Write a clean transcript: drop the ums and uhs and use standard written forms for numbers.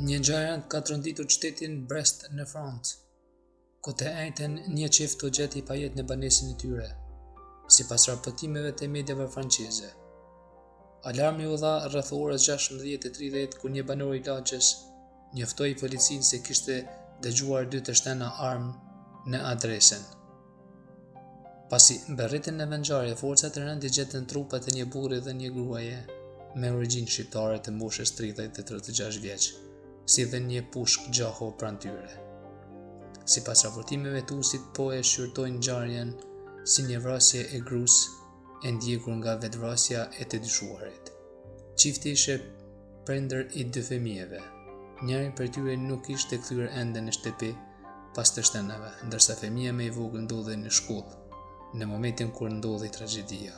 Një gjajant ka tronditur qytetin Brest në Francë, ku të njëjtën një çift u gjeti pa jetë në banesën e tyre, sipas raportimeve të mediave franceze. Alarmi u dha rreth orës 16:30 kur një banor i lagjes njoftoi policinë se kishte dëgjuar 2 të shtena armë në adresën. Pasi mbërritën në vendngjarje, forcat e rëndi gjetën trupat e një burri dhe një gruaje me origjinë shqiptare të moshës 30 dhe 36 vjeç, si dhe një pushk gjaho pranë tyre. Sipas raportimeve, hetuesit po e shqyrtojnë ngjarjen si një vrasje e gruas e ndjekur nga vetvrasja e të dyshuarit. Çifti ishte prindër i 2 fëmijëve. Njëri prej tyre nuk ishte kthyer ende në shtëpi pas të shtenave, ndërsa fëmia më e vogël ndodhej në shkollë në momentin kur ndodhi tragjedia.